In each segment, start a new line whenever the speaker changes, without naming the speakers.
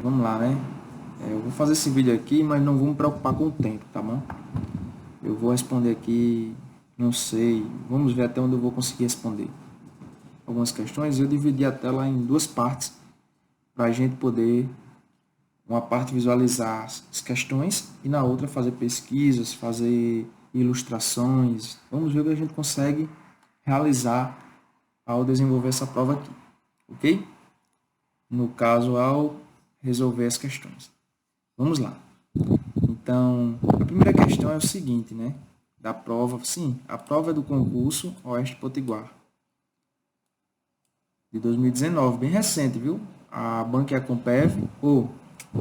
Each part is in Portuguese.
Vamos lá, né? Eu vou fazer esse vídeo aqui, mas não vou me preocupar com o tempo, tá bom? Eu vou responder aqui, não sei, vamos ver até onde eu vou conseguir responder algumas questões. Eu dividi a tela em duas partes para a gente poder, uma parte visualizar as questões e na outra fazer pesquisas, fazer ilustrações. Vamos ver o que a gente consegue realizar ao desenvolver essa prova aqui, ok? No caso, ao resolver as questões. Vamos lá. Então, a primeira questão é o seguinte, né? Da prova, sim, a prova é do concurso Oeste Potiguar, de 2019, bem recente, viu? A banca é a Compev,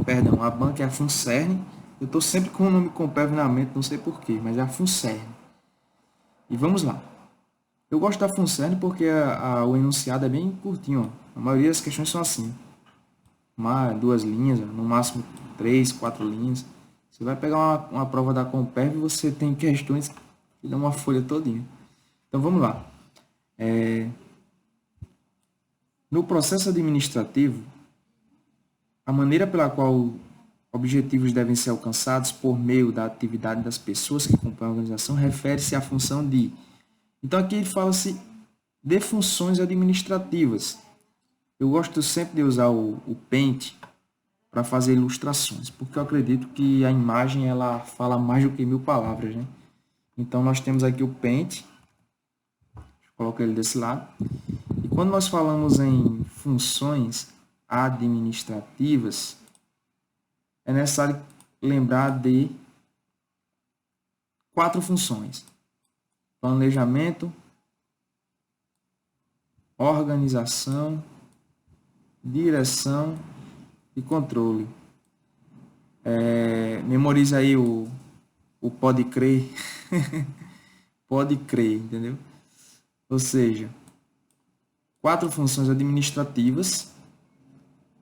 perdão, a banca é a Funcern. Eu estou sempre com o nome Compev na mente, não sei porquê, mas é a Funcern. E vamos lá. Eu gosto da Funcern porque o enunciado é bem curtinho. Ó. A maioria das questões são assim. Duas linhas, no máximo 3, 4 linhas. Você vai pegar uma prova da Comperv e você tem questões que dão uma folha todinha. Então vamos lá. No processo administrativo, a maneira pela qual objetivos devem ser alcançados por meio da atividade das pessoas que compõem a organização refere-se à função de. Então aqui ele fala-se de funções administrativas. Eu gosto sempre de usar o Paint para fazer ilustrações, porque eu acredito que a imagem ela fala mais do que 1000 palavras, né? Então nós temos aqui o Paint, coloco ele desse lado. E quando nós falamos em funções administrativas, é necessário lembrar de 4 funções: planejamento, organização, direção e controle. Memoriza aí o pode crer. Pode crer, entendeu? Ou seja, 4 funções administrativas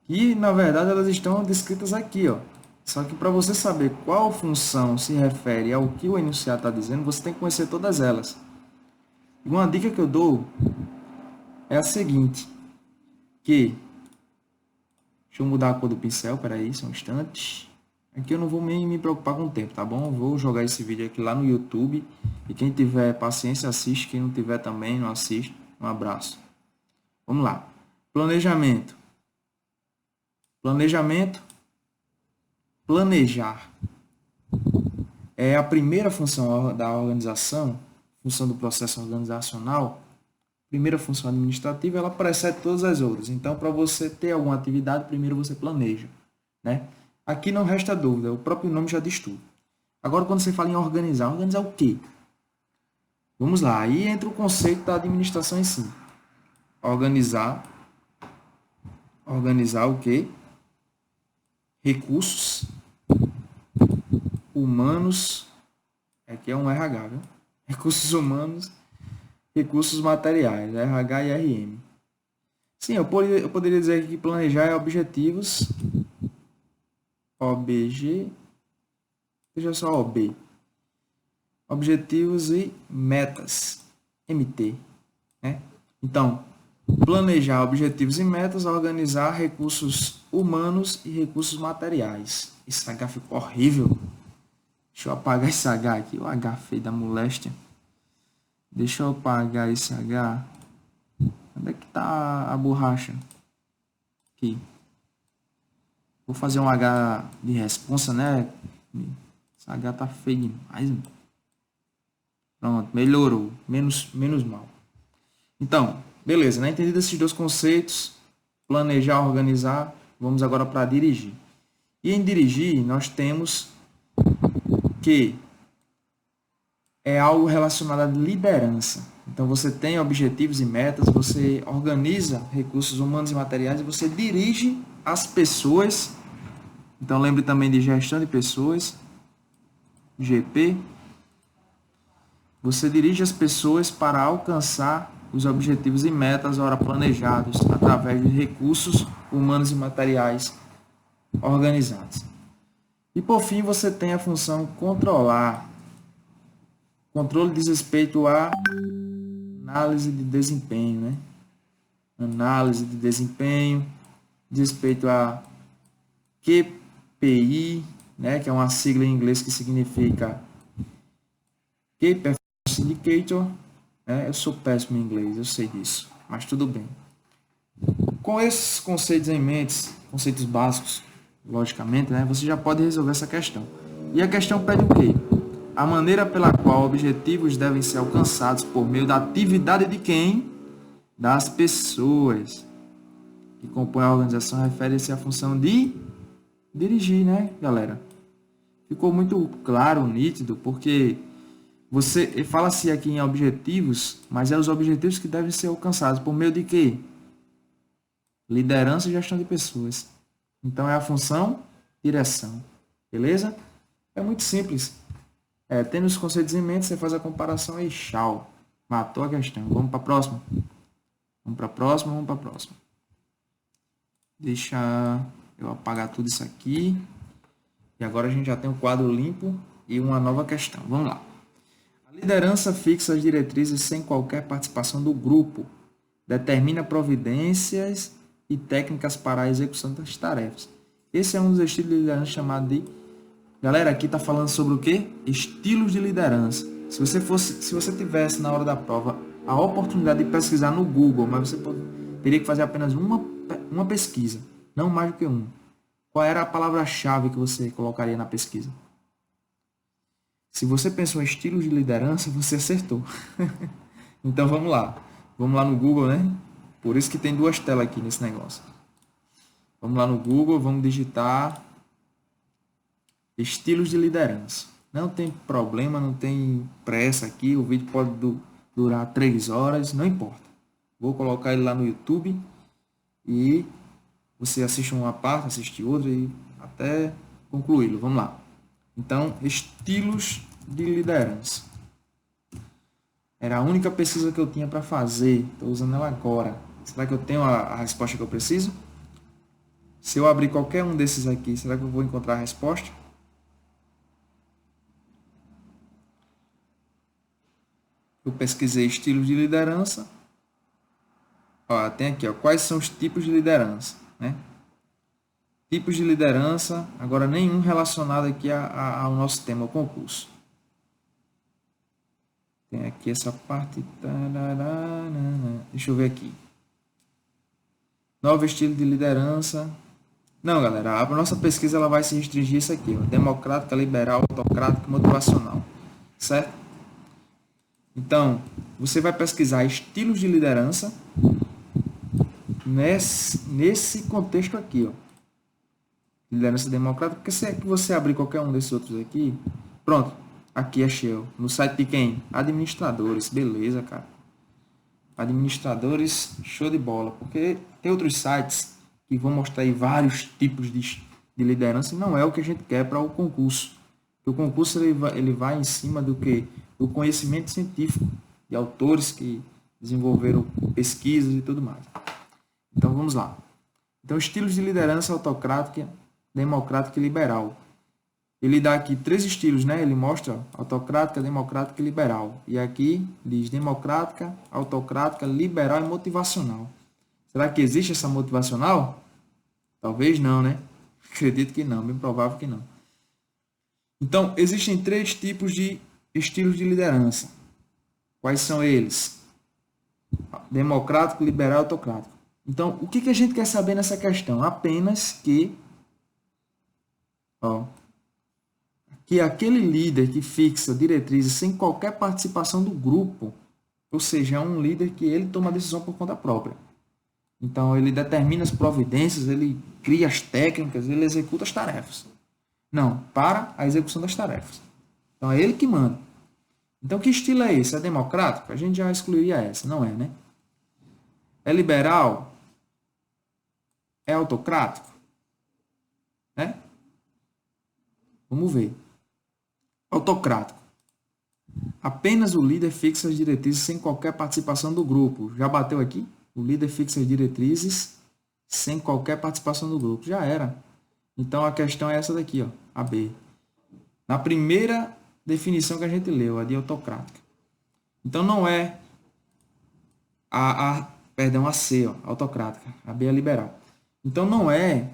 que, na verdade, elas estão descritas aqui, ó. Só que para você saber qual função se refere ao que o enunciado está dizendo, você tem que conhecer todas elas. E uma dica que eu dou é a seguinte, que... Deixa eu mudar a cor do pincel, peraí, só um instante. Aqui eu não vou me preocupar com o tempo, tá bom? Eu vou jogar esse vídeo aqui lá no YouTube. E quem tiver paciência, assiste. Quem não tiver também, não assiste. Um abraço. Vamos lá. Planejamento. Planejamento. Planejar. É a primeira função da organização, função do processo organizacional. Primeira função administrativa, ela precede todas as outras. Então, para você ter alguma atividade, primeiro você planeja, né? Aqui não resta dúvida, o próprio nome já diz tudo. Agora, quando você fala em organizar, organizar o quê? Vamos lá, aí entra o conceito da administração em si. Organizar o quê? Recursos humanos, aqui é um RH, viu? Recursos humanos, recursos materiais, RH e RM. Sim, eu poderia dizer que planejar é objetivos, OBG, seja só OB. Objetivos e metas, MT. Né? Então, planejar objetivos e metas, organizar recursos humanos e recursos materiais. Esse H ficou horrível. Deixa eu apagar esse H aqui, o H feio da moléstia. Deixa eu apagar esse H. Onde é que está a borracha? Aqui. Vou fazer um H de responsa, né? Esse H tá feio demais, mano. Pronto, melhorou. Menos mal. Então, beleza, né? Entendido esses dois conceitos, planejar, organizar, vamos agora para dirigir. E em dirigir, nós temos que é algo relacionado à liderança. Então, você tem objetivos e metas, você organiza recursos humanos e materiais e você dirige as pessoas. Então, lembre também de gestão de pessoas, GP. Você dirige as pessoas para alcançar os objetivos e metas ora planejados através de recursos humanos e materiais organizados. E por fim, você tem a função controlar. Controle diz respeito à análise de desempenho, né? Análise de desempenho, diz respeito a QPI, né, que é uma sigla em inglês que significa Key Performance Indicator. Eu sou péssimo em inglês, eu sei disso, mas tudo bem. Com esses conceitos em mente, conceitos básicos, logicamente, né, você já pode resolver essa questão. E a questão pede o quê? A maneira pela qual objetivos devem ser alcançados por meio da atividade de quem? Das pessoas que compõem a organização, refere-se à função de dirigir, né, galera? Ficou muito claro, nítido, porque você fala-se aqui em objetivos, mas é os objetivos que devem ser alcançados por meio de quê? Liderança e gestão de pessoas. Então, é a função direção. Beleza? É muito simples. Tendo os conceitos em mente, você faz a comparação e tchau. Matou a questão. Vamos para a próxima? Vamos para a próxima, vamos para a próxima. Deixa eu apagar tudo isso aqui. E agora a gente já tem um quadro limpo e uma nova questão. Vamos lá. A liderança fixa as diretrizes sem qualquer participação do grupo. Determina providências e técnicas para a execução das tarefas. Esse é um dos estilos de liderança chamado de... Galera, aqui está falando sobre o quê? Estilos de liderança. Se você tivesse na hora da prova a oportunidade de pesquisar no Google, mas você teria que fazer apenas uma pesquisa, não mais do que uma. Qual era a palavra-chave que você colocaria na pesquisa? Se você pensou em estilos de liderança, você acertou. Então vamos lá. Vamos lá no Google, né? Por isso que tem duas telas aqui nesse negócio. Vamos lá no Google, vamos digitar estilos de liderança. Não tem problema, não tem pressa aqui. O vídeo pode durar 3 horas, não importa. Vou colocar ele lá no YouTube e você assiste uma parte, assiste outra e até concluí-lo. Vamos lá. Então, estilos de liderança. Era a única pesquisa que eu tinha para fazer. Estou usando ela agora. Será que eu tenho a resposta que eu preciso? Se eu abrir qualquer um desses aqui, será que eu vou encontrar a resposta? Eu pesquisei estilos de liderança. Ó, tem aqui, ó, quais são os tipos de liderança, né? Tipos de liderança, agora nenhum relacionado aqui ao nosso tema, o concurso. Tem aqui essa parte. Deixa eu ver aqui. Novo estilo de liderança. Não, galera, a nossa pesquisa ela vai se restringir a isso aqui, ó, democrática, liberal, autocrática e motivacional, certo? Então, você vai pesquisar estilos de liderança nesse contexto aqui, ó. Liderança democrática, porque se é que você abrir qualquer um desses outros aqui, pronto, aqui achei, ó, no site de quem? Administradores, beleza, cara. Administradores, show de bola, porque tem outros sites que vão mostrar aí vários tipos de liderança, e não é o que a gente quer para o concurso. O concurso ele vai em cima do que? Do conhecimento científico, de autores que desenvolveram pesquisas e tudo mais. Então vamos lá. Então, estilos de liderança autocrática, democrática e liberal. Ele dá aqui 3 estilos, né? Ele mostra autocrática, democrática e liberal. E aqui diz democrática, autocrática, liberal e motivacional. Será que existe essa motivacional? Talvez não, né? Acredito que não, bem provável que não. Então, existem 3 tipos de estilos de liderança. Quais são eles? Democrático, liberal e autocrático. Então, o que a gente quer saber nessa questão? Apenas que aquele líder que fixa diretrizes sem qualquer participação do grupo, ou seja, é um líder que ele toma a decisão por conta própria. Então, ele determina as providências, ele cria as técnicas, ele executa as tarefas. Não, para a execução das tarefas. Então, é ele que manda. Então, que estilo é esse? É democrático? A gente já excluiria essa, não é, né? É liberal? É autocrático? Né? Vamos ver. Autocrático. Apenas o líder fixa as diretrizes sem qualquer participação do grupo. Já bateu aqui? O líder fixa as diretrizes sem qualquer participação do grupo. Já era. Então, a questão é essa daqui, ó, a B. Na primeira definição que a gente leu, a de autocrática. Então, não é a C, ó, autocrática. A B é liberal. Então, não é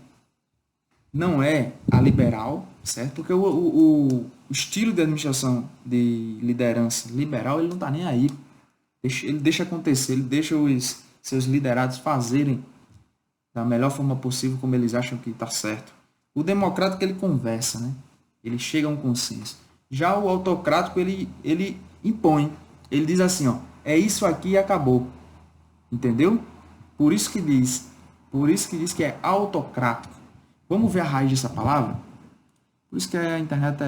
não é a liberal, certo? Porque o estilo de administração de liderança liberal, ele não está nem aí. Ele deixa acontecer, ele deixa os seus liderados fazerem da melhor forma possível como eles acham que está certo. O democrático, ele conversa, né? Ele chega a um consenso. Já o autocrático, ele impõe. Ele diz assim, ó, é isso aqui e acabou. Entendeu? Por isso que diz que é autocrático. Vamos ver a raiz dessa palavra? Por isso que a internet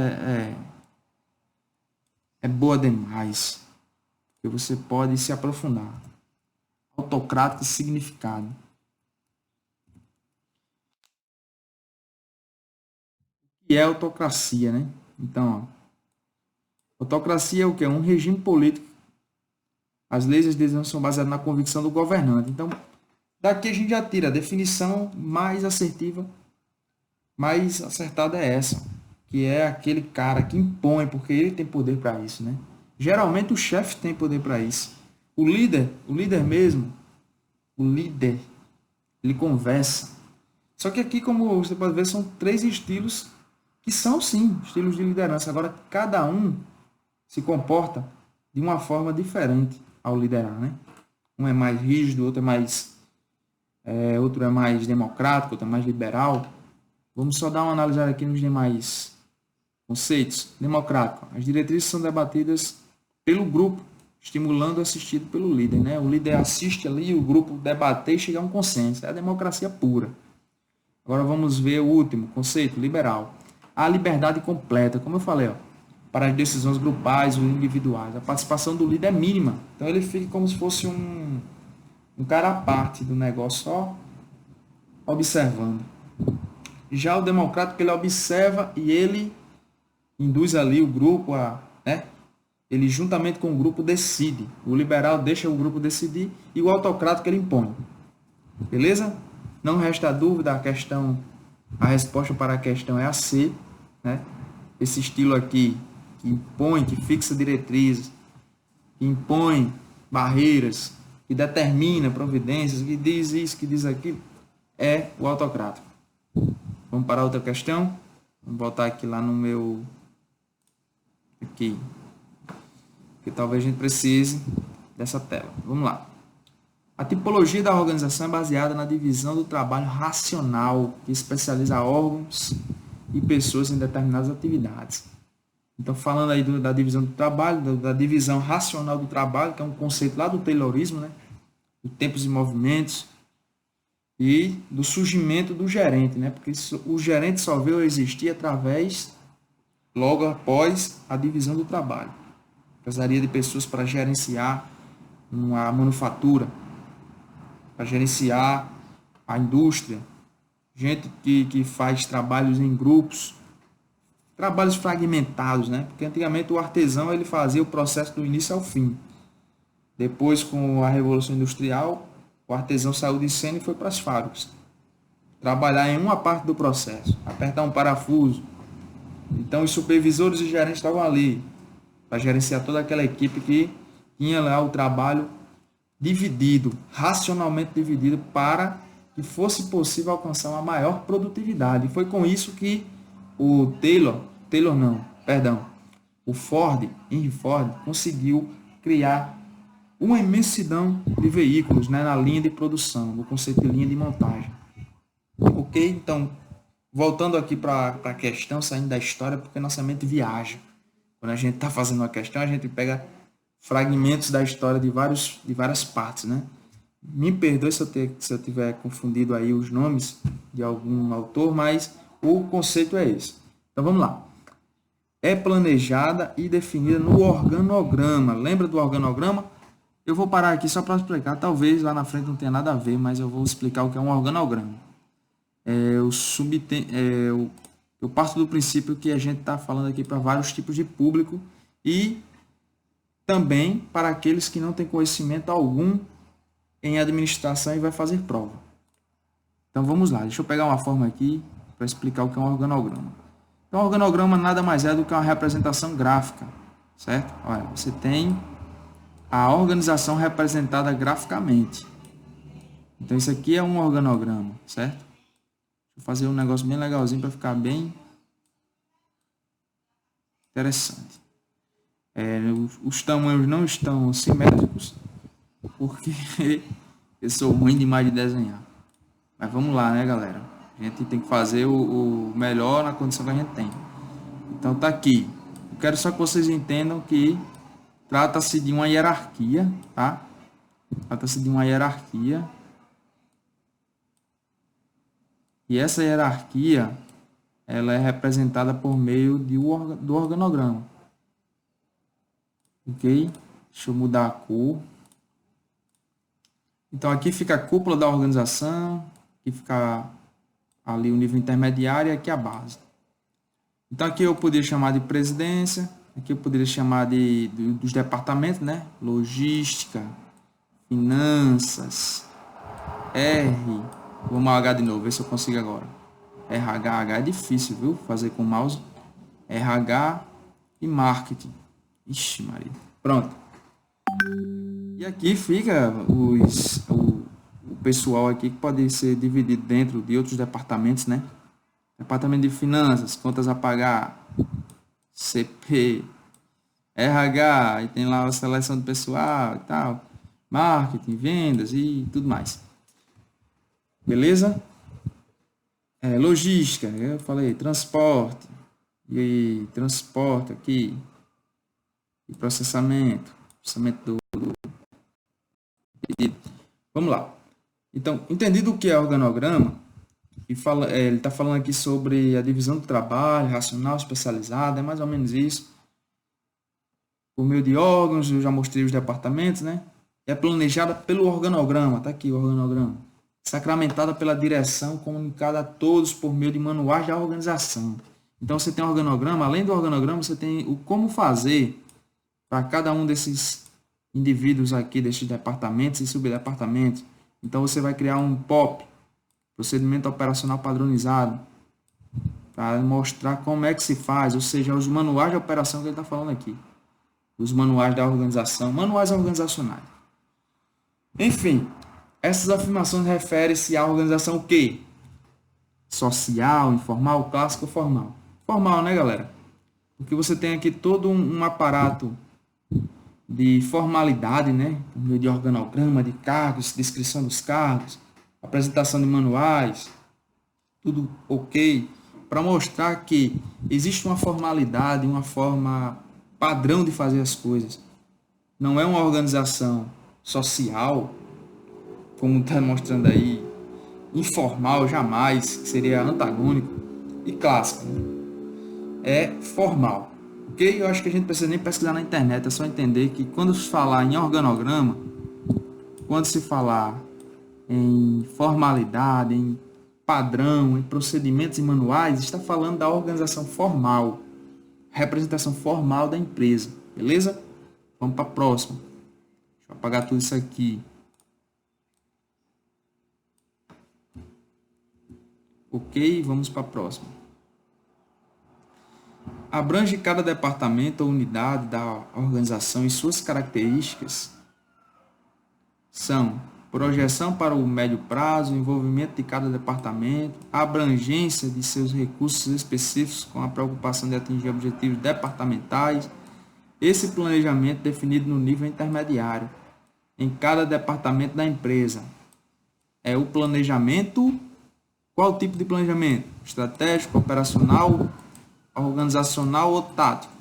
é boa demais. Porque você pode se aprofundar. Autocrático significado. O que é autocracia, né? Então, ó, autocracia é o que? É um regime político. As leis e as decisões são baseadas na convicção do governante. Então, daqui a gente já tira a definição mais assertiva, mais acertada é essa, que é aquele cara que impõe, porque ele tem poder para isso, né? Geralmente o chefe tem poder para isso. O líder mesmo, o líder, ele conversa. Só que aqui, como você pode ver, são 3 estilos que são, sim, estilos de liderança. Agora, cada um se comporta de uma forma diferente ao liderar, né? Um é mais rígido, outro é mais democrático, outro é mais liberal. Vamos só dar uma analisada aqui nos demais conceitos. Democrático. As diretrizes são debatidas pelo grupo, estimulando o assistido pelo líder, né? O líder assiste ali, o grupo debater e chegar a um consenso. É a democracia pura. Agora vamos ver o último conceito, liberal. A liberdade completa, como eu falei, ó, para as decisões grupais ou individuais. A participação do líder é mínima. Então ele fica como se fosse um cara à parte do negócio, só observando. Já o democrático, ele observa e ele induz ali o grupo né? Ele juntamente com o grupo decide. O liberal deixa o grupo decidir e o autocrático ele impõe. Beleza? Não resta dúvida, a resposta para a questão é a C, né? Esse estilo aqui que impõe, que fixa diretrizes, que impõe barreiras, que determina providências, que diz isso, que diz aquilo, é o autocrático. Vamos para outra questão? Vamos voltar aqui lá no meu... Aqui. Que talvez a gente precise dessa tela. Vamos lá. A tipologia da organização é baseada na divisão do trabalho racional, que especializa órgãos e pessoas em determinadas atividades. Então, falando aí da divisão do trabalho, da divisão racional do trabalho, que é um conceito lá do Taylorismo, né? Do tempos e movimentos, e do surgimento do gerente, né? Porque o gerente só veio existir logo após a divisão do trabalho. Precisaria de pessoas para gerenciar uma manufatura, para gerenciar a indústria, gente que faz trabalhos em grupos, trabalhos fragmentados, né? Porque antigamente o artesão ele fazia o processo do início ao fim. Depois, com a Revolução Industrial, o artesão saiu de cena e foi para as fábricas. Trabalhar em uma parte do processo, apertar um parafuso. Então, os supervisores e gerentes estavam ali para gerenciar toda aquela equipe que tinha lá o trabalho dividido, racionalmente dividido, para que fosse possível alcançar uma maior produtividade. E foi com isso que o Ford, Henry Ford, conseguiu criar uma imensidão de veículos, né, na linha de produção, no conceito de linha de montagem. Ok? Então, voltando aqui para a questão, saindo da história, porque nossa mente viaja. Quando a gente está fazendo uma questão, a gente pega fragmentos da história de várias partes, né? Me perdoe se eu tiver confundido aí os nomes de algum autor, mas o conceito é esse. Então vamos lá. É planejada e definida no organograma. Lembra do organograma? Eu vou parar aqui só para explicar. Talvez lá na frente não tenha nada a ver, mas eu vou explicar o que é um organograma. Eu parto do princípio que a gente está falando aqui para vários tipos de público e também para aqueles que não têm conhecimento algum em administração e vai fazer prova. Então vamos lá, deixa eu pegar uma forma aqui para explicar o que é um organograma. Então, um organograma nada mais é do que uma representação gráfica, certo? Olha, você tem a organização representada graficamente. Então, isso aqui é um organograma, certo? eu fazer um negócio bem legalzinho para ficar bem interessante. Os tamanhos não estão simétricos, porque eu sou ruim demais de desenhar. Mas vamos lá, né, galera? A gente tem que fazer o melhor na condição que a gente tem. Então tá aqui. Eu quero só que vocês entendam que trata-se de uma hierarquia, tá? Trata-se de uma hierarquia. E essa hierarquia, ela é representada por meio do organograma. Ok? Deixa eu mudar a cor. Então, aqui fica a cúpula da organização, aqui fica ali o nível intermediário e aqui a base. Então, aqui eu poderia chamar de presidência, aqui eu poderia chamar dos departamentos, né? Logística, finanças, R, vamos ao H de novo, ver se eu consigo agora. RH é difícil, viu? Fazer com o mouse. RH e marketing. Ixi, Maria. Pronto. E aqui fica o pessoal aqui que pode ser dividido dentro de outros departamentos, né? Departamento de finanças, contas a pagar, CP, RH, e tem lá a seleção do pessoal e tal, marketing, vendas e tudo mais. Beleza? Logística, eu falei, transporte, e transporte aqui, e processamento do pedido. Vamos lá. Então, entendido o que é organograma, ele está falando aqui sobre a divisão do trabalho, racional, especializada, é mais ou menos isso. Por meio de órgãos, eu já mostrei os departamentos, né? É planejada pelo organograma, tá aqui o organograma. Sacramentada pela direção, comunicada a todos por meio de manuais da organização. Então, você tem um organograma, além do organograma, você tem o como fazer para cada um desses indivíduos aqui, desses departamentos e subdepartamentos. Então, você vai criar um POP, procedimento operacional padronizado, para mostrar como é que se faz, ou seja, os manuais de operação que ele está falando aqui. Os manuais da organização, manuais organizacionais. Enfim, essas afirmações referem-se à organização o quê? Social, informal, clássico ou formal? Formal, né, galera? Porque você tem aqui todo um aparato de formalidade, né? Por meio de organograma, de cargos, descrição dos cargos, apresentação de manuais, tudo ok, para mostrar que existe uma formalidade, uma forma padrão de fazer as coisas. Não é uma organização social, como está mostrando aí, informal, jamais, que seria antagônico, e clássico, né? É formal. Ok? Eu acho que a gente não precisa nem pesquisar na internet, é só entender que quando se falar em organograma, quando se falar em formalidade, em padrão, em procedimentos e manuais, está falando da organização formal, representação formal da empresa, beleza? Vamos para a próxima. Deixa eu apagar tudo isso aqui. Ok, vamos para a próxima. Abrange cada departamento ou unidade da organização e suas características são projeção para o médio prazo, envolvimento de cada departamento, abrangência de seus recursos específicos com a preocupação de atingir objetivos departamentais, esse planejamento definido no nível intermediário em cada departamento da empresa. É o planejamento, qual tipo de planejamento? Estratégico, operacional, organizacional ou tático?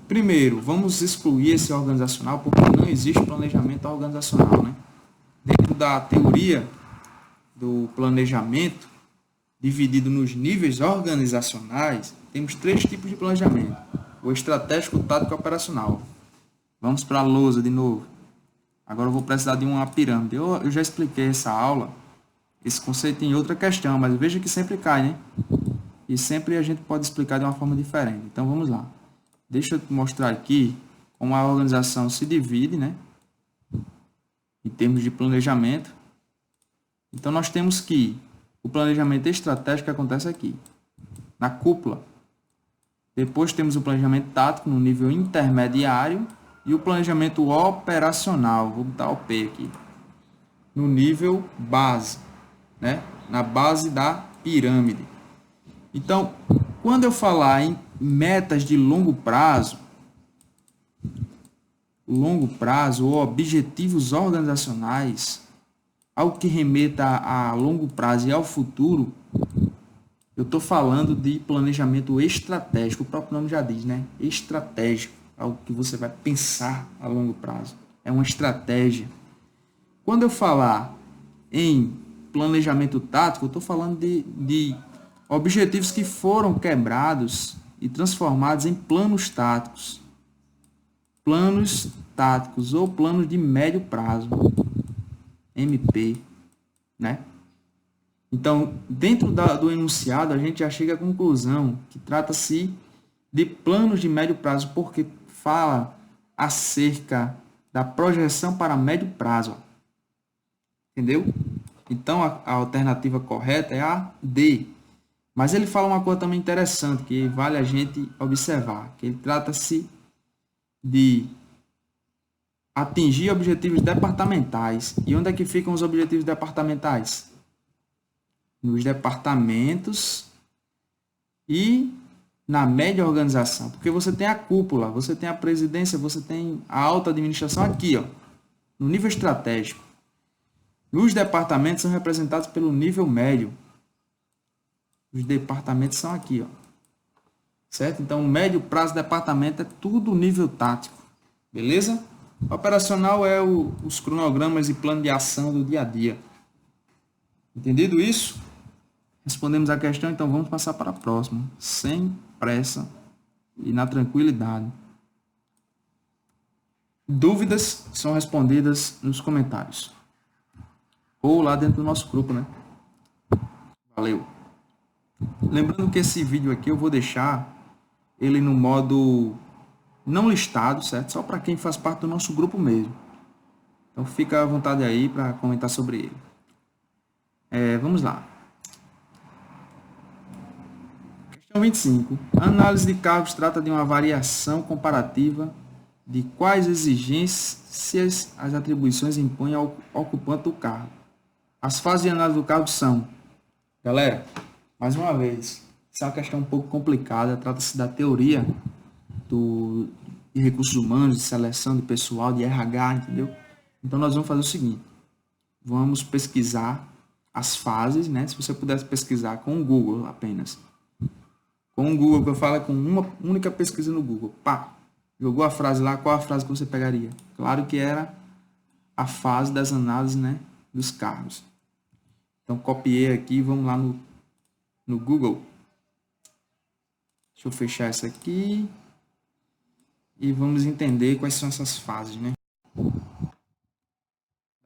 Primeiro, vamos excluir esse organizacional porque não existe planejamento organizacional, né? Dentro da teoria do planejamento, dividido nos níveis organizacionais, temos 3 tipos de planejamento: o estratégico, o tático e o operacional. Vamos para a lousa de novo. Agora eu vou precisar de uma pirâmide. Eu já expliquei essa aula, esse conceito em outra questão, mas veja que sempre cai, né? E sempre a gente pode explicar de uma forma diferente. Então vamos lá. Deixa eu te mostrar aqui como a organização se divide, né? Em termos de planejamento. Então nós temos que o planejamento estratégico acontece aqui, na cúpula. Depois temos o planejamento tático no nível intermediário e o planejamento operacional, vou botar o P aqui, no nível base, né? Na base da pirâmide. Então, quando eu falar em metas de longo prazo ou objetivos organizacionais, algo que remeta a longo prazo e ao futuro, eu estou falando de planejamento estratégico, o próprio nome já diz, né? Estratégico, algo que você vai pensar a longo prazo. É uma estratégia. Quando eu falar em planejamento tático, eu estou falando de objetivos que foram quebrados e transformados em planos táticos. Planos táticos ou planos de médio prazo, MP, né? Então, dentro do enunciado, a gente já chega à conclusão que trata-se de planos de médio prazo, porque fala acerca da projeção para médio prazo. Entendeu? Então, a alternativa correta é a D. Mas ele fala uma coisa também interessante, que vale a gente observar, que ele trata-se de atingir objetivos departamentais. E onde é que ficam os objetivos departamentais? Nos departamentos e na média organização. Porque você tem a cúpula, você tem a presidência, você tem a alta administração aqui, ó, no nível estratégico. Os departamentos são representados pelo nível médio. Os departamentos são aqui, ó. Certo? Então, médio prazo departamento é tudo nível tático. Beleza? Operacional é os cronogramas e plano de ação do dia a dia. Entendido isso? Respondemos a questão, então vamos passar para a próxima. Sem pressa e na tranquilidade. Dúvidas são respondidas nos comentários. Ou lá dentro do nosso grupo, né? Valeu! Lembrando que esse vídeo aqui eu vou deixar ele no modo não listado, certo? Só para quem faz parte do nosso grupo mesmo. Então fica à vontade aí para comentar sobre ele. Vamos lá. Questão 25. A análise de cargos trata de uma variação comparativa de quais exigências as atribuições impõem ao ocupante do cargo. As fases de análise do cargo são... Galera, mais uma vez, essa é uma questão um pouco complicada, trata-se da teoria de recursos humanos, de seleção de pessoal, de RH, entendeu? Então, nós vamos fazer o seguinte, vamos pesquisar as fases, né? Se você pudesse pesquisar com o Google apenas. Com o Google, que eu falo é com uma única pesquisa no Google. Pá! Jogou a frase lá, qual a frase que você pegaria? Claro que era a fase das análises, né, dos cargos. Então, copiei aqui, vamos lá no Google. Deixa eu fechar essa aqui. E vamos entender quais são essas fases, né?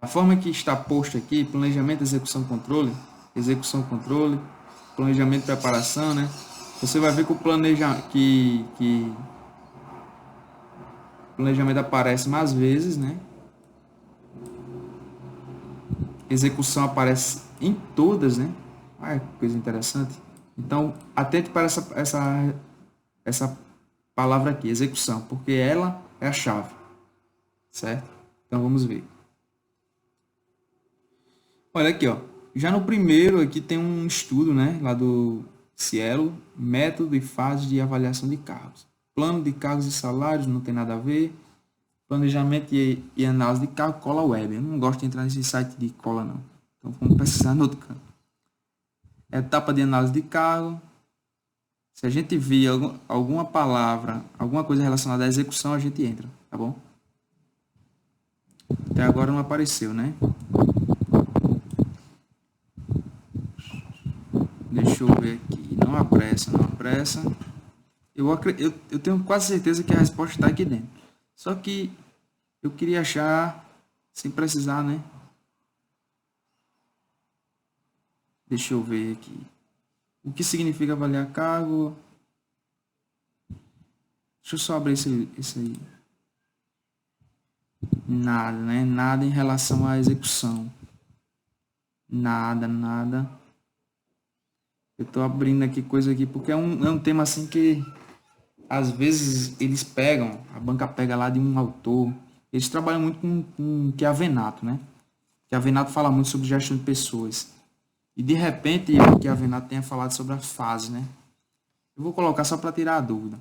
Da forma que está posto aqui, planejamento, execução, controle, planejamento e preparação, né? Você vai ver que o planejamento aparece mais vezes, né? Execução aparece em todas, né? Ah, que coisa interessante. Então, atente para essa palavra aqui, execução, porque ela é a chave, certo? Então, vamos ver. Olha aqui, ó. Já no primeiro aqui tem um estudo, né? Lá do Cielo, método e fase de avaliação de cargos. Plano de cargos e salários, não tem nada a ver. Planejamento e análise de cargo, cola web. Eu não gosto de entrar nesse site de cola, não. Então, vamos pesquisar no outro canto. Etapa de análise de cargo. Se a gente vir alguma palavra, alguma coisa relacionada à execução, a gente entra, tá bom? Até agora não apareceu, né? Deixa eu ver aqui. Não apressa. Eu tenho quase certeza que a resposta está aqui dentro. Só que eu queria achar sem precisar, né? Deixa eu ver aqui. O que significa avaliar cargo? Deixa eu só abrir esse aí. Nada, né? Nada em relação à execução. Nada. Eu estou abrindo aqui coisa aqui porque é um tema assim que às vezes eles pegam, a banca pega lá de um autor. Eles trabalham muito com Chiavenato, né? Chiavenato fala muito sobre gestão de pessoas. E de repente, que a Venato tenha falado sobre a fase, né? Eu vou colocar só para tirar a dúvida.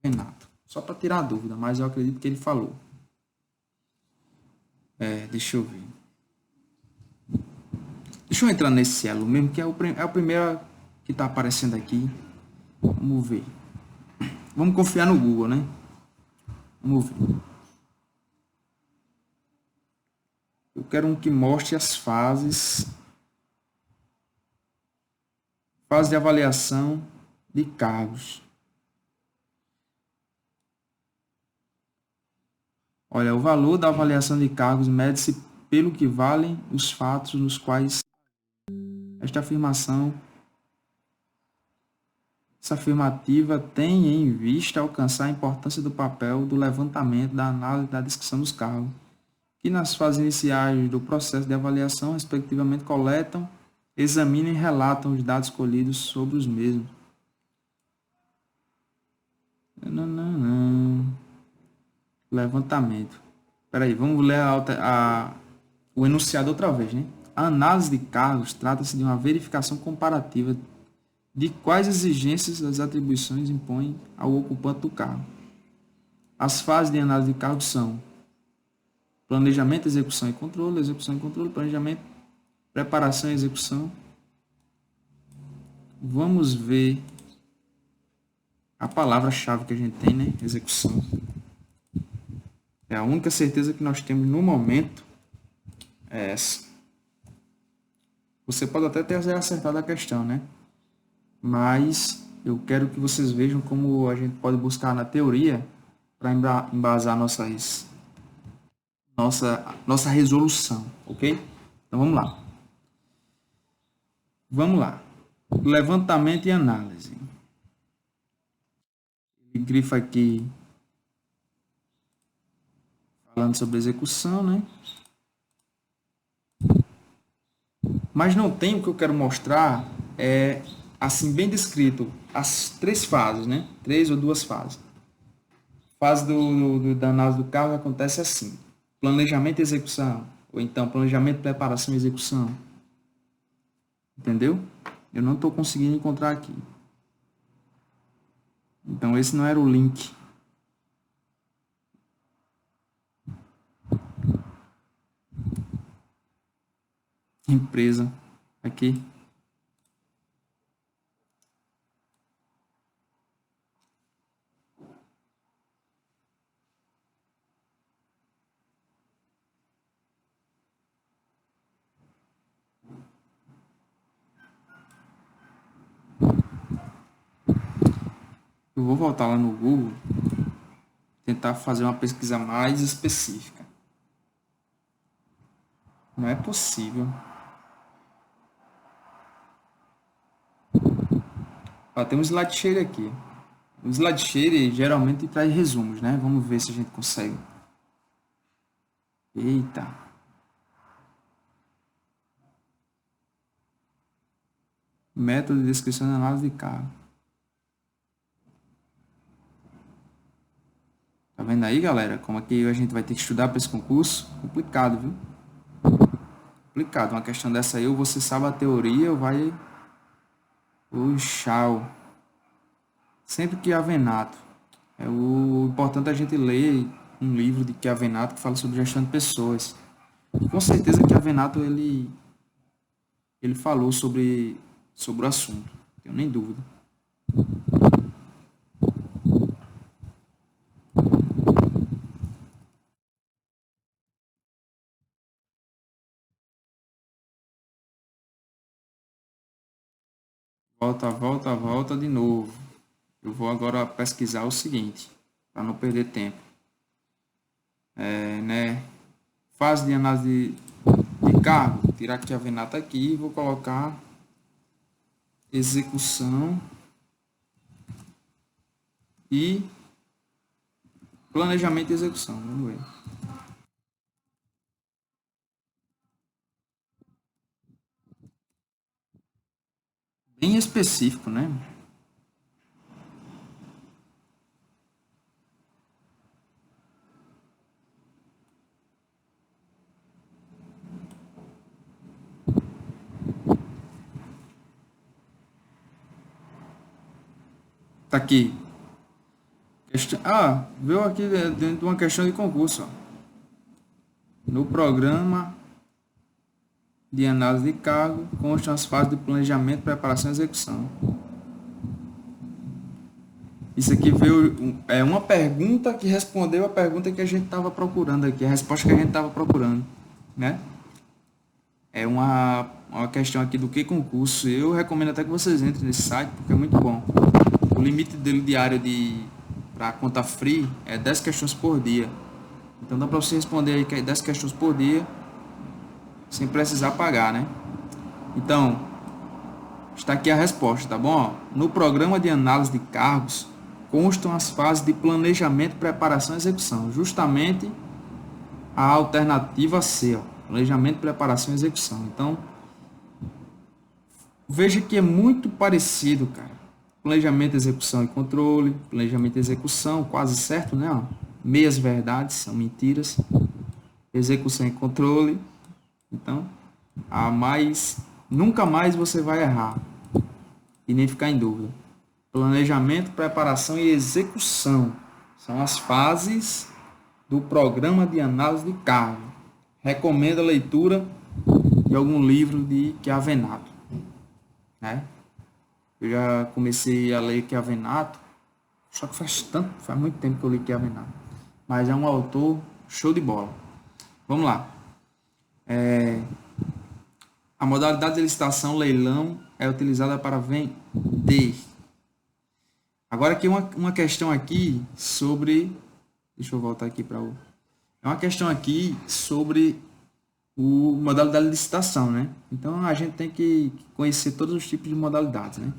Renato. Só para tirar a dúvida, mas eu acredito que ele falou. Deixa eu ver. Deixa eu entrar nesse elo mesmo, que é o primeiro que está aparecendo aqui. Vamos ver. Vamos confiar no Google, né? Vamos ver. Eu quero um que mostre as fases. Fase de avaliação de cargos. Olha, o valor da avaliação de cargos mede-se pelo que valem os fatos nos quais esta essa afirmativa tem em vista alcançar a importância do papel do levantamento, da análise e da descrição dos cargos, que nas fases iniciais do processo de avaliação, respectivamente, coletam, examinam e relatam os dados colhidos sobre os mesmos. Levantamento. Espera aí, vamos ler o enunciado outra vez, né? A análise de cargos trata-se de uma verificação comparativa de quais exigências as atribuições impõem ao ocupante do cargo. As fases de análise de cargos são planejamento, execução e controle, planejamento, preparação e execução. Vamos ver a palavra-chave que a gente tem, né? Execução. É a única certeza que nós temos no momento é essa. Você pode até ter acertado a questão, né? Mas eu quero que vocês vejam como a gente pode buscar na teoria para embasar nossa resolução, ok? Então vamos lá. Vamos lá. Levantamento e análise. Ele grifa aqui falando sobre execução, né? Mas não tem o que eu quero mostrar, assim, bem descrito, as 3 fases, né? 3 ou 2 fases. Fase da análise do cargo acontece assim: planejamento e execução, ou então planejamento, preparação e execução. Entendeu? Eu não estou conseguindo encontrar aqui. Então, esse não era o link. Empresa. Aqui. Eu vou voltar lá no Google, tentar fazer uma pesquisa mais específica. Não é possível. Ó, tem um SlideShare aqui. O SlideShare geralmente traz resumos, né? Vamos ver se a gente consegue. Eita. Método de descrição e análise de cargo. Tá vendo aí, galera? Como é que a gente vai ter que estudar para esse concurso? Complicado, viu? Complicado. Uma questão dessa aí, ou você sabe a teoria, ou vai... Tchau. Sempre que Avenato. O importante é a gente ler um livro de Chiavenato que fala sobre gestão de pessoas. Com certeza que Chiavenato ele falou sobre o assunto, não tenho nem dúvida. Volta de novo. Eu vou agora pesquisar o seguinte, para não perder tempo. Né? Fase de análise de cargo. Vou tirar aqui a Venata aqui e vou colocar execução e planejamento e execução. Vamos ver. Bem específico, né? Tá aqui. Veio aqui dentro de uma questão de concurso. Ó. No programa de análise de cargo, constam as fases de planejamento, preparação e execução. Isso aqui veio uma pergunta que respondeu a pergunta que a gente estava procurando aqui, a resposta que a gente estava procurando, né? É uma questão aqui do que concurso. Eu recomendo até que vocês entrem nesse site, porque é muito bom. O limite dele diário para conta free é 10 questões por dia. Então dá para você responder aí 10 questões por dia sem precisar pagar, né? Então, está aqui a resposta, tá bom? No programa de análise de cargos, constam as fases de planejamento, preparação e execução. Justamente a alternativa C, ó, planejamento, preparação e execução. Então, veja que é muito parecido, cara. Planejamento, execução e controle. Planejamento e execução, quase certo, né? Ó, meias verdades, são mentiras. Execução e controle. Então, nunca mais você vai errar e nem ficar em dúvida. Planejamento, preparação e execução são as fases do programa de análise de cargo. Recomendo a leitura de algum livro de Chiavenato, né? Eu já comecei a ler Chiavenato, só que faz muito tempo que eu li Chiavenato, mas é um autor show de bola. Vamos lá. A modalidade de licitação leilão é utilizada para vender. Agora aqui uma questão aqui sobre... Deixa eu voltar aqui para o... É uma questão aqui sobre o modalidade de licitação, né? Então a gente tem que conhecer todos os tipos de modalidades, né?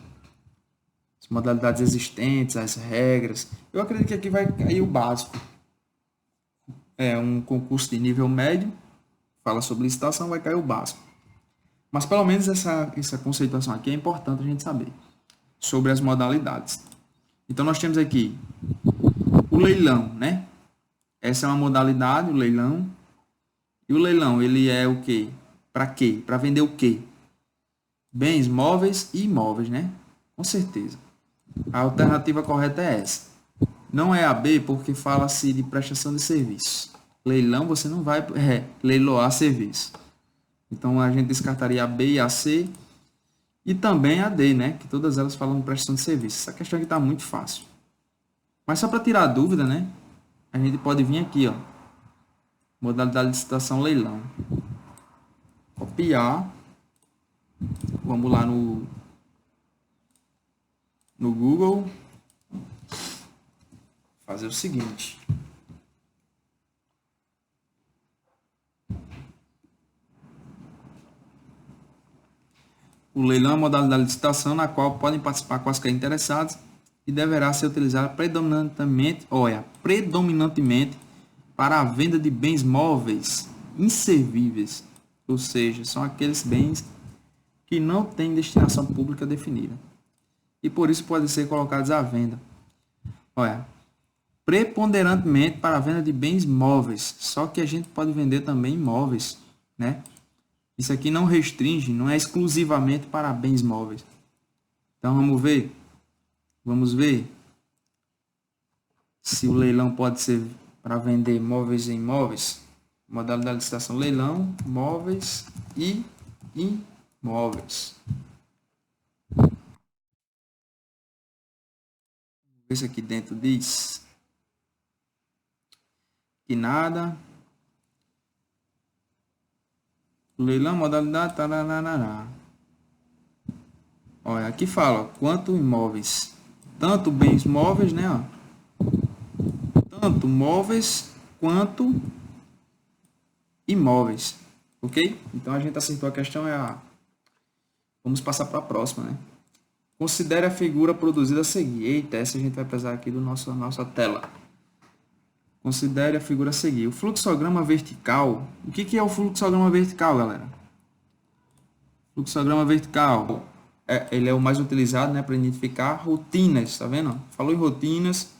As modalidades existentes, as regras. Eu acredito que aqui vai cair o básico. É um concurso de nível médio, fala sobre licitação, vai cair o básico. Mas pelo menos essa conceituação aqui é importante a gente saber sobre as modalidades. Então nós temos aqui o leilão, né? Essa é uma modalidade, o leilão. E o leilão, ele é o quê? Para quê? Para vender o quê? Bens móveis e imóveis, né? Com certeza. A alternativa correta é essa. Não é a B, porque fala-se de prestação de serviço. Leilão, você não vai leiloar serviço. Então, a gente descartaria a B e a C. E também a D, né? Que todas elas falam de prestação de serviço. Essa questão aqui está muito fácil. Mas só para tirar a dúvida, né? A gente pode vir aqui, ó. Modalidade de licitação leilão. Copiar. Vamos lá no Google. Fazer o seguinte. O leilão é uma modalidade de licitação na qual podem participar quaisquer interessados e deverá ser utilizada predominantemente para a venda de bens móveis inservíveis, ou seja, são aqueles bens que não têm destinação pública definida e por isso podem ser colocados à venda. Olha, preponderantemente para a venda de bens móveis, só que a gente pode vender também imóveis, né? Isso aqui não restringe, não é exclusivamente para bens móveis. Então vamos ver. Vamos ver se o leilão pode ser para vender móveis e imóveis. Modalidade de licitação leilão, móveis e imóveis. Vamos ver se aqui dentro diz que nada. Leilão, modalidade, tararará. Olha, aqui fala, ó, quanto imóveis. Tanto bens móveis, né? Ó, tanto móveis quanto imóveis. Ok? Então a gente acertou a questão. Vamos passar para a próxima, né? Considere a figura produzida a seguir. Eita, essa a gente vai precisar aqui da nossa tela. Considere a figura a seguir. O fluxograma vertical. O que é o fluxograma vertical, galera? Fluxograma vertical. Ele é o mais utilizado, né, para identificar rotinas. Tá vendo? Falou em rotinas.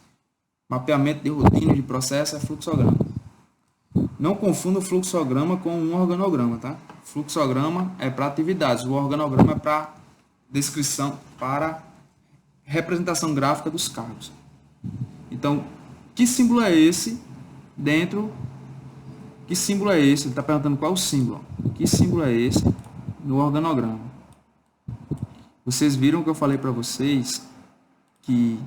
Mapeamento de rotinas de processo é fluxograma. Não confunda o fluxograma com um organograma, tá? Fluxograma é para atividades. O organograma é para descrição, para representação gráfica dos cargos. Então, que símbolo é esse dentro? Que símbolo é esse? Ele está perguntando qual é o símbolo. Que símbolo é esse no organograma? Vocês viram que eu falei para vocês que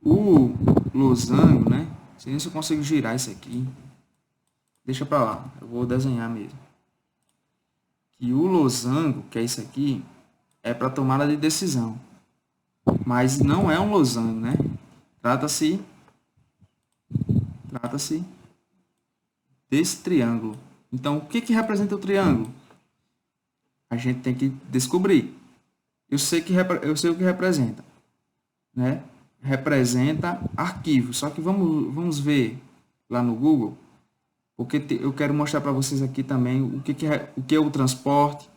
o losango, né? Não sei se eu consigo girar isso aqui. Deixa para lá, eu vou desenhar mesmo. Que o losango, que é isso aqui, é para tomada de decisão. Mas não é um losango, né? Trata-se desse triângulo. Então, o que representa o triângulo? A gente tem que descobrir. Eu sei o que representa, né? Representa arquivo. Só que vamos ver lá no Google, porque eu quero mostrar para vocês aqui também o que é o transporte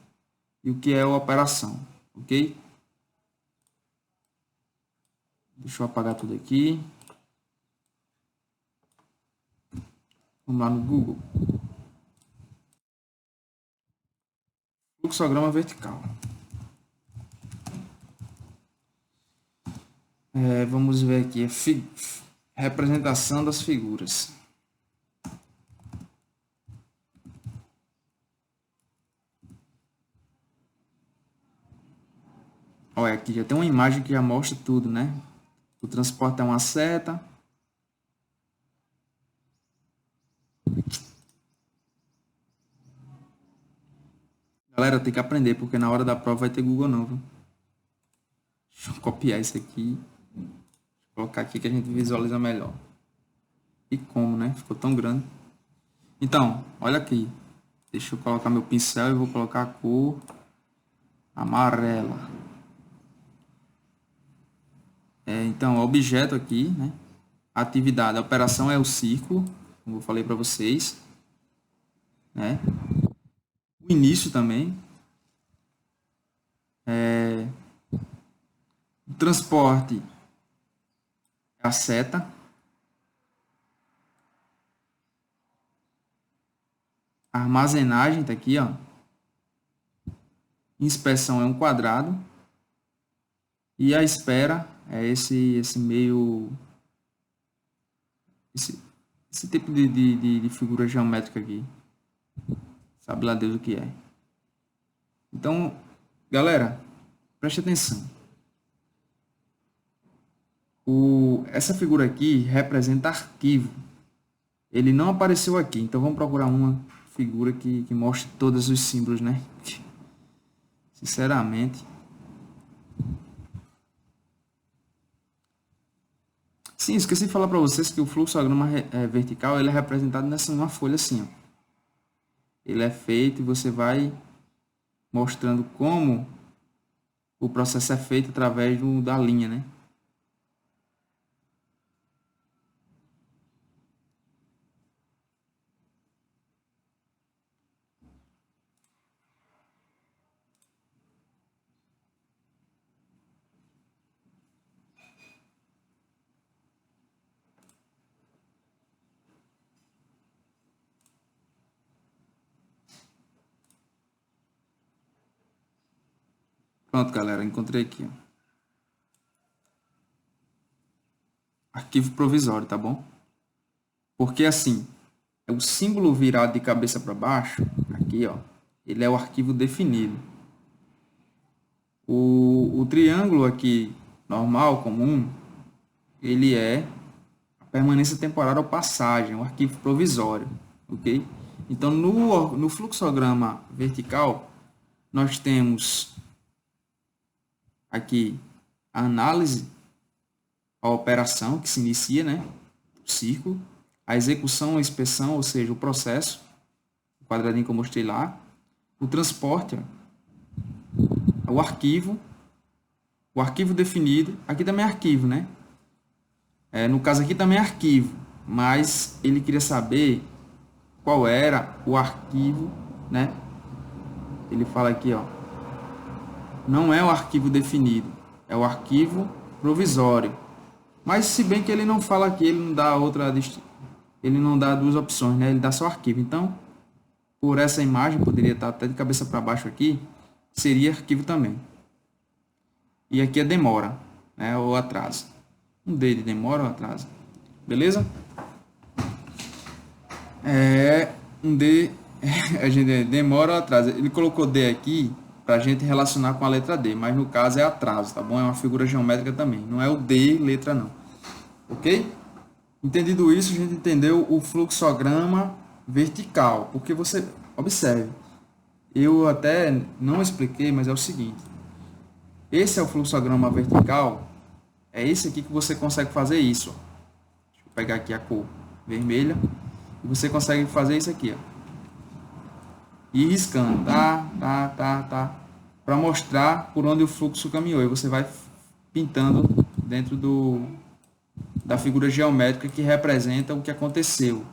e o que é a operação, ok? Deixa eu apagar tudo aqui. Vamos lá no Google. Fluxograma vertical. Vamos ver aqui. Representação das figuras. Olha, aqui já tem uma imagem que já mostra tudo, né? O transporte é uma seta. Galera, tem que aprender, porque na hora da prova vai ter Google não, viu? Deixa eu copiar isso aqui. Vou colocar aqui que a gente visualiza melhor. E como, né? Ficou tão grande. Então, olha aqui. Deixa eu colocar meu pincel e vou colocar a cor amarela. Então, objeto aqui, né? Atividade, a operação é o círculo, como eu falei para vocês, né? O início também. O transporte é a seta. A armazenagem está aqui, ó. Inspeção é um quadrado. E a espera é esse meio... Esse tipo de figura geométrica aqui. Sabe lá Deus o que é. Então, galera, preste atenção. Essa figura aqui representa arquivo. Ele não apareceu aqui, então vamos procurar uma figura que mostre todos os símbolos, né? Sinceramente. Sim, esqueci de falar para vocês que o fluxograma vertical ele é representado numa folha assim, ó. Ele é feito e você vai mostrando como o processo é feito através da linha, né? Pronto, galera, encontrei aqui, ó. Arquivo provisório, tá bom? Porque assim, o símbolo virado de cabeça para baixo, aqui, ó, ele é o arquivo definido. O triângulo aqui, normal, comum, ele é a permanência temporária ou passagem, um arquivo provisório, ok? Então, no fluxograma vertical, nós temos aqui a análise, a operação que se inicia, né? O círculo, a execução, a inspeção, ou seja, o processo, o quadradinho que eu mostrei lá, o transporte, o arquivo definido, aqui também é arquivo, né? No caso aqui também é arquivo, mas ele queria saber qual era o arquivo, né? Ele fala aqui, ó, não é o arquivo definido, é o arquivo provisório. Mas se bem que ele não fala aqui, ele não dá duas opções, né? Ele dá só arquivo. Então, por essa imagem, poderia estar até de cabeça para baixo aqui, seria arquivo também. E aqui é demora, né, ou atraso. Um D de demora ou atraso. Beleza? Um D, a gente demora ou atraso. Ele colocou D aqui para a gente relacionar com a letra D, mas no caso é atraso, tá bom? É uma figura geométrica também. Não é o D letra não. Ok? Entendido isso, a gente entendeu o fluxograma vertical. Porque você, observe, eu até não expliquei, mas é o seguinte. Esse é o fluxograma vertical. É esse aqui que você consegue fazer isso. Deixa eu pegar aqui a cor vermelha. E você consegue fazer isso aqui, ó. E riscando, tá, para mostrar por onde o fluxo caminhou. E você vai pintando dentro da figura geométrica que representa o que aconteceu,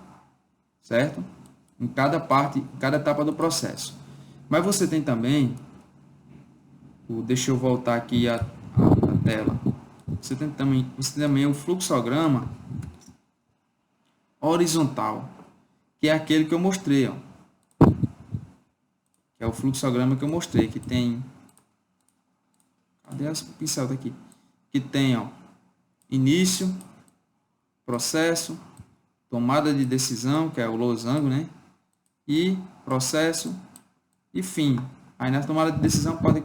certo? Em cada parte, em cada etapa do processo. Mas você tem também, deixa eu voltar aqui a tela. Você tem também o fluxograma horizontal, que é aquele que eu mostrei, ó. Que é o fluxograma que eu mostrei, que tem... Cadê o pincel daqui? Que tem, ó, início, processo, tomada de decisão, que é o losango, né? E processo e fim. Aí na tomada de decisão pode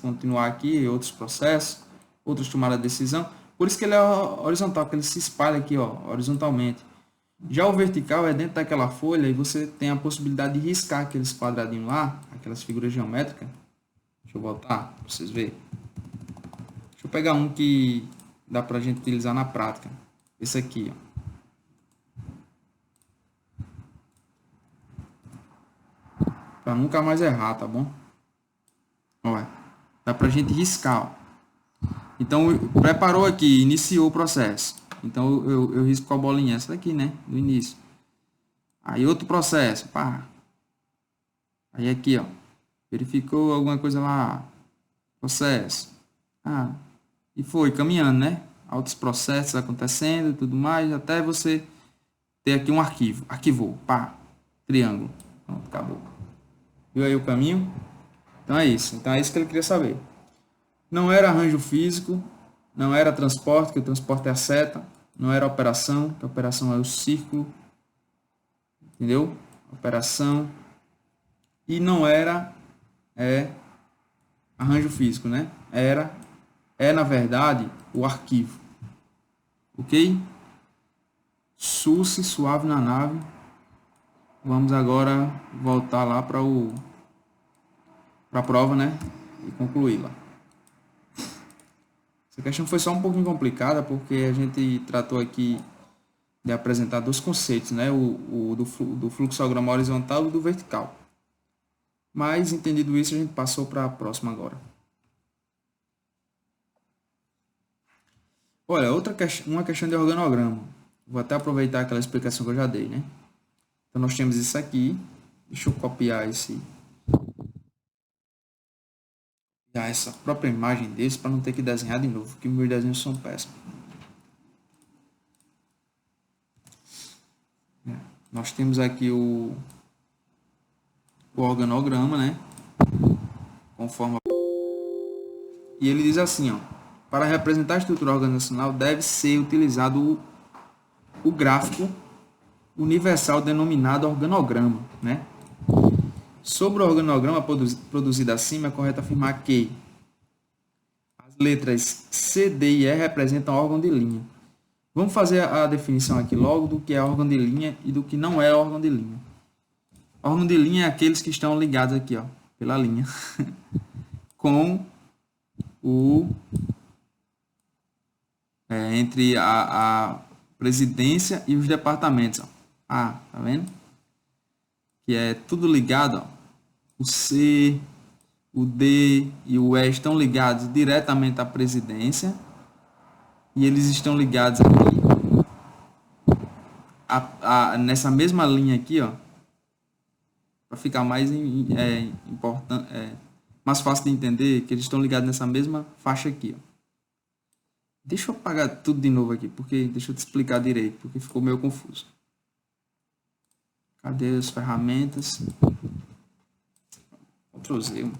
continuar aqui outros processos, outras tomadas de decisão. Por isso que ele é horizontal, porque ele se espalha aqui, ó, horizontalmente. Já o vertical é dentro daquela folha e você tem a possibilidade de riscar aqueles quadradinhos lá, aquelas figuras geométricas. Deixa eu voltar para vocês verem. Deixa eu pegar um que dá para a gente utilizar na prática. Esse aqui, ó. Para nunca mais errar, tá bom? Olha, dá para a gente riscar, ó. Então, preparou aqui, iniciou o processo. Então, eu risco com a bolinha essa daqui, né? Do início. Aí, outro processo, pá. Aí, aqui, ó. Verificou alguma coisa lá. Processo. Ah, e foi caminhando, né? Outros processos acontecendo e tudo mais, até você ter aqui um arquivo. Arquivou, pá. Triângulo. Pronto, acabou. Viu aí o caminho? Então, é isso. Então, é isso que ele queria saber. Não era arranjo físico, não era transporte, que o transporte é a seta, não era operação, que a operação é o círculo, entendeu? Operação. E não era arranjo físico, né? Na verdade, o arquivo. Ok? Suce, suave na nave. Vamos agora voltar lá para a prova, né? E concluí-la. Essa questão foi só um pouquinho complicada, porque a gente tratou aqui de apresentar dois conceitos, né? Do fluxograma horizontal e do vertical. Mas, entendido isso, a gente passou para a próxima agora. Olha, uma questão de organograma. Vou até aproveitar aquela explicação que eu já dei, né? Então, nós temos isso aqui. Deixa eu copiar essa própria imagem desse para não ter que desenhar de novo, porque meus desenhos são péssimos. Nós temos aqui o organograma, né? Conforme... E ele diz assim, ó. Para representar a estrutura organizacional, deve ser utilizado o gráfico universal denominado organograma, né? Sobre o organograma produzido acima, é correto afirmar que as letras C, D e E representam órgão de linha. Vamos fazer a definição aqui logo do que é órgão de linha e do que não é órgão de linha. Órgão de linha é aqueles que estão ligados aqui, ó, pela linha, com entre a presidência e os departamentos. Ó. Tá vendo? Que é tudo ligado, ó. O C, o D e o E estão ligados diretamente à presidência e eles estão ligados aqui nessa mesma linha aqui, ó, para ficar mais importante, mais fácil de entender, que eles estão ligados nessa mesma faixa aqui, ó. Deixa eu apagar tudo de novo aqui, porque deixa eu te explicar direito, porque ficou meio confuso. Cadê as ferramentas? Ctrl Z.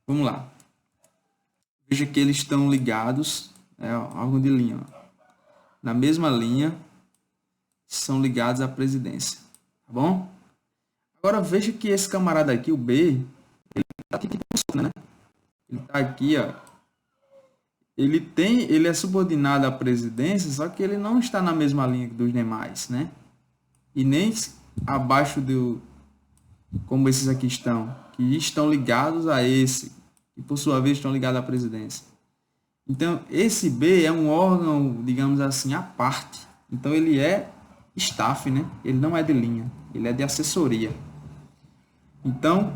Vamos lá. Veja que eles estão ligados, órgão de linha, ó. Na mesma linha, são ligados à presidência, tá bom? Agora veja que esse camarada aqui, o B, ele tá aqui, né? Ele tá aqui, ó. Ele é subordinado à presidência, só que ele não está na mesma linha dos demais, né? E nem abaixo do, como esses aqui estão, que estão ligados a esse, e por sua vez estão ligados à presidência. Então, esse B é um órgão, digamos assim, à parte. Então, ele é staff, né? Ele não é de linha, ele é de assessoria. Então,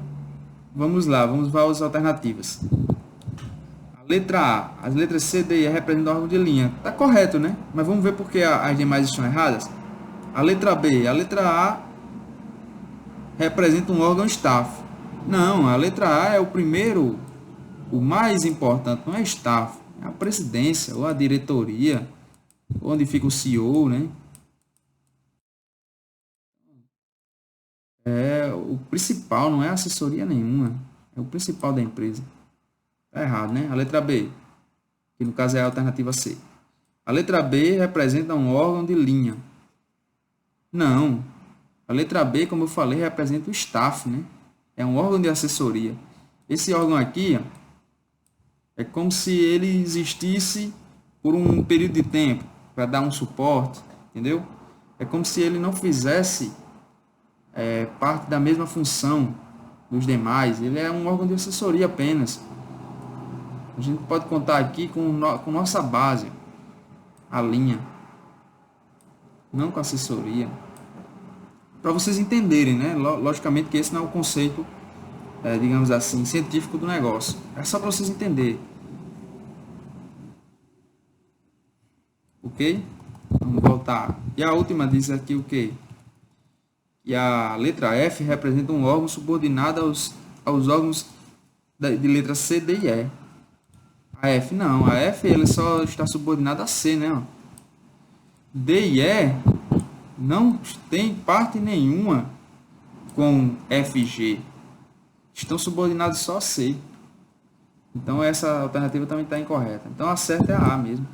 vamos lá, vamos para as alternativas. A letra A, as letras C, D e E representam órgão de linha. Está correto, né? Mas vamos ver por que as demais estão erradas. A letra B, a letra A representa um órgão staff. Não, a letra A é o primeiro, o mais importante, não é staff, é a presidência ou a diretoria, onde fica o CEO, né? É o principal, não é assessoria nenhuma, é o principal da empresa. Tá errado, né? A letra B, que no caso é a alternativa C. A letra B representa um órgão de linha. Não. A letra B, como eu falei, representa o staff, né? É um órgão de assessoria. Esse órgão aqui, ó, é como se ele existisse por um período de tempo, para dar um suporte, entendeu? É como se ele não fizesse parte da mesma função dos demais. Ele é um órgão de assessoria apenas. A gente pode contar aqui com nossa base, a linha, não com assessoria. Para vocês entenderem, né? Logicamente que esse não é o conceito, digamos assim, científico do negócio. É só para vocês entenderem. Ok? Vamos voltar. E a última diz aqui o quê? E a letra F representa um órgão subordinado aos órgãos de letra C, D e E. A F não. A F ele só está subordinado a C, né? D e E não tem parte nenhuma com F e G. Estão subordinados só a C. Então essa alternativa também está incorreta. Então a certa é a A mesmo.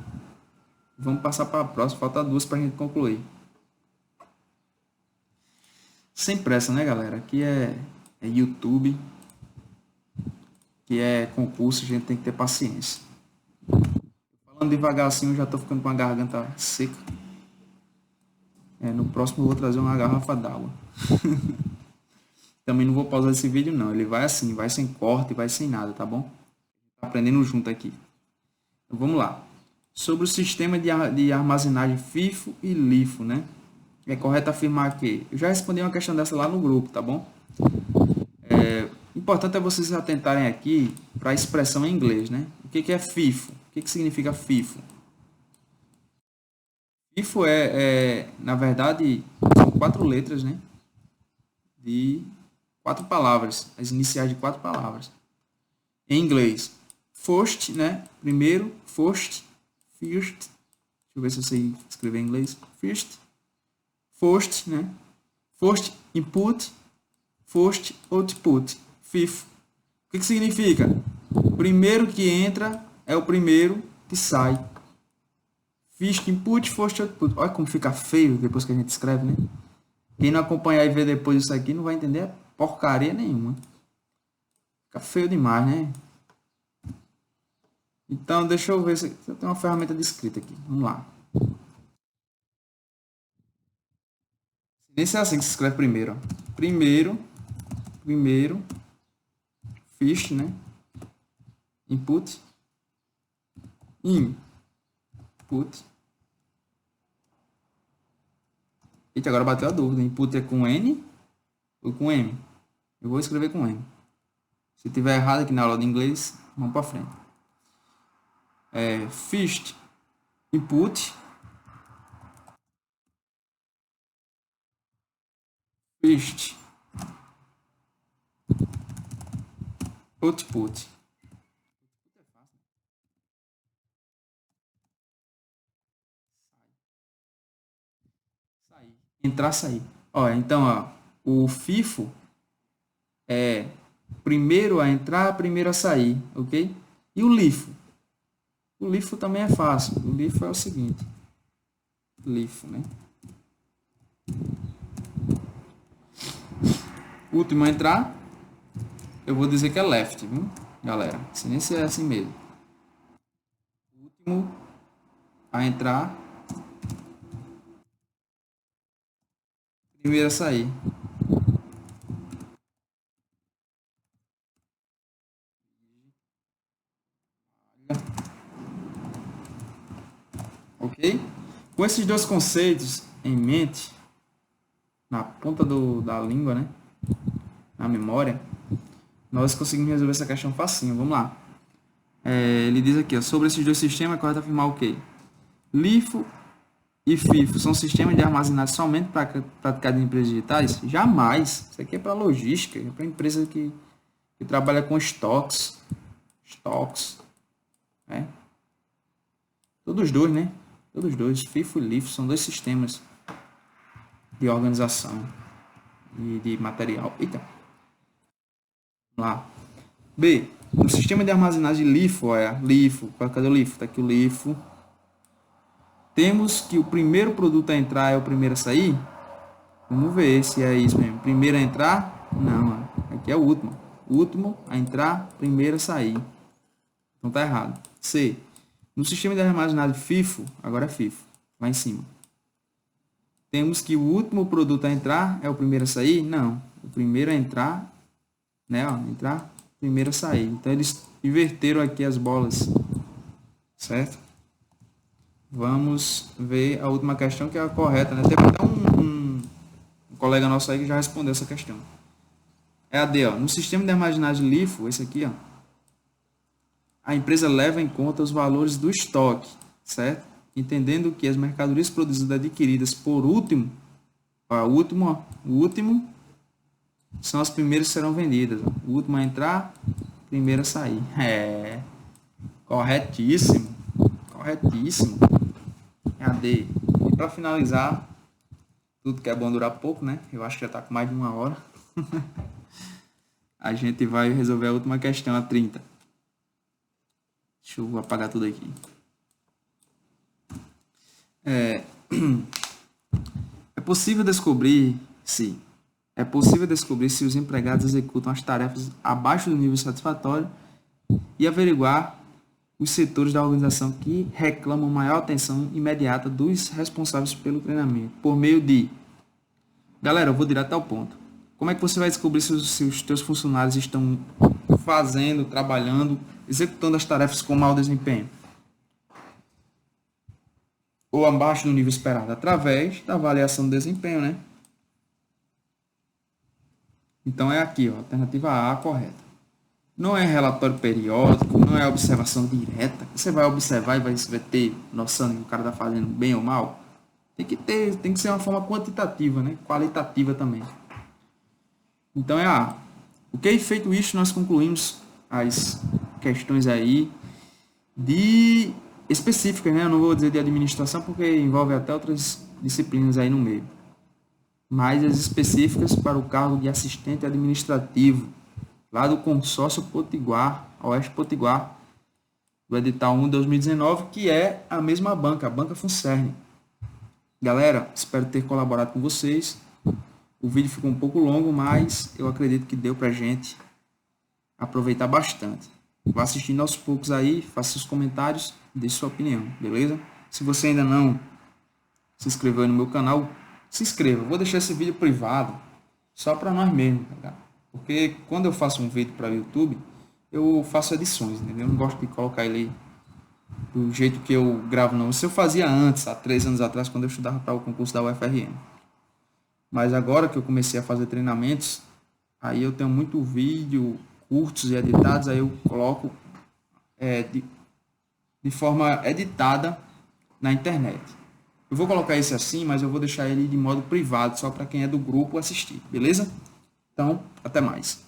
Vamos passar para a próxima. Falta duas para a gente concluir. Sem pressa, né, galera? Aqui é YouTube, que é concurso, a gente tem que ter paciência. Falando devagar assim, eu já estou ficando com a garganta seca. No próximo eu vou trazer uma garrafa d'água. Também não vou pausar esse vídeo não, ele vai assim, vai sem corte, vai sem nada, tá bom? Tá aprendendo junto aqui. Então, vamos lá. Sobre o sistema de armazenagem FIFO e LIFO, né? É correto afirmar que... Eu já respondi uma questão dessa lá no grupo, tá bom? Importante é vocês atentarem aqui para a expressão em inglês, né? O que é FIFO? O que significa FIFO? FIFO na verdade, são 4 letras, né? De 4 palavras, as iniciais de 4 palavras. Em inglês, first, né? Primeiro, first. Deixa eu ver se eu sei escrever em inglês. First, né? First input, first output. FIFO. O que significa? O primeiro que entra é o primeiro que sai. First input, first output. Olha como fica feio depois que a gente escreve, né? Quem não acompanhar e ver depois isso aqui não vai entender porcaria nenhuma. Fica feio demais, né? Então, deixa eu ver se eu tenho uma ferramenta de escrita aqui. Vamos lá. Nem é assim que se escreve primeiro. Ó. Primeiro, first, né? Input, Eita, agora bateu a dúvida. Input é com N ou com M? Eu vou escrever com M. Se tiver errado aqui na aula de inglês, vamos para frente. First input, first output. Entrar, sair. Então, o FIFO é primeiro a entrar, primeiro a sair, ok? E o LIFO? O LIFO também é fácil. O LIFO é o seguinte. LIFO, né? O último a entrar, eu vou dizer que é left, viu, galera? Se nem se é assim mesmo. O último a entrar, primeiro a sair. Ok? Com esses dois conceitos em mente, na ponta da língua, né? Na memória, nós conseguimos resolver essa questão facinho. Vamos lá. Ele diz aqui, ó, sobre esses dois sistemas, é correto afirmar o quê? LIFO e FIFO são sistemas de armazenagem somente praticados em empresas digitais? Jamais. Isso aqui é para logística, é para empresa que trabalha com estoques. Né? Todos dois, né? Todos dois, FIFO e LIFO, são dois sistemas de organização e de material. Eita. Vamos lá. B. No sistema de armazenagem LIFO, cadê o LIFO? Está aqui o LIFO. Temos que o primeiro produto a entrar é o primeiro a sair? Vamos ver se é isso mesmo. Primeiro a entrar? Não, aqui é o último. O último a entrar, primeiro a sair. Então tá errado. C. No sistema de armazenagem FIFO, agora é FIFO, lá em cima. Temos que o último produto a entrar é o primeiro a sair? Não. O primeiro a entrar, né? Ó, entrar, primeiro a sair. Então eles inverteram aqui as bolas, certo? Vamos ver a última questão, que é a correta, né? Teve até um colega nosso aí que já respondeu essa questão. É a D, ó. No sistema de armazenagem LIFO, esse aqui, ó, a empresa leva em conta os valores do estoque, certo? Entendendo que as mercadorias produzidas adquiridas por último, ó, o último são as primeiras que serão vendidas. Ó. O último a entrar, primeiro a sair. Corretíssimo. Corretíssimo. É a D. E para finalizar, tudo que é bom durar pouco, né? Eu acho que já está com mais de 1 hora. A gente vai resolver a última questão, a 30. Deixa eu apagar tudo aqui. É possível descobrir se os empregados executam as tarefas abaixo do nível satisfatório e averiguar os setores da organização que reclamam maior atenção imediata dos responsáveis pelo treinamento, por meio de... Galera, eu vou direto ao ponto. Como é que você vai descobrir se os teus funcionários estão fazendo, trabalhando, executando as tarefas com mau desempenho? Ou abaixo do nível esperado? Através da avaliação do desempenho, né? Então é aqui, ó, alternativa A correta. Não é relatório periódico, não é observação direta. Você vai observar e vai ter noção de que o cara está fazendo bem ou mal. Tem que ser uma forma quantitativa, né? Qualitativa também. Então é A. Ok? Feito isso, nós concluímos as questões aí de específicas, né? Eu não vou dizer de administração porque envolve até outras disciplinas aí no meio. Mas as específicas para o cargo de assistente administrativo, lá do consórcio Potiguar, Oeste Potiguar, do edital 1 de 2019, que é a mesma banca, a Banca Funcerne. Galera, espero ter colaborado com vocês. O vídeo ficou um pouco longo, mas eu acredito que deu pra gente aproveitar bastante. Vá assistindo aos poucos aí, faça seus comentários, deixe sua opinião, beleza? Se você ainda não se inscreveu no meu canal, se inscreva. Vou deixar esse vídeo privado, só para nós mesmos, tá? Porque quando eu faço um vídeo para o YouTube, eu faço edições, entendeu? Eu não gosto de colocar ele do jeito que eu gravo, não. Isso eu fazia antes, há 3 anos atrás, quando eu estudava para o concurso da UFRN. Mas agora que eu comecei a fazer treinamentos, aí eu tenho muito vídeo, curtos e editados, aí eu coloco de forma editada na internet. Eu vou colocar esse assim, mas eu vou deixar ele de modo privado, só para quem é do grupo assistir, beleza? Então, até mais.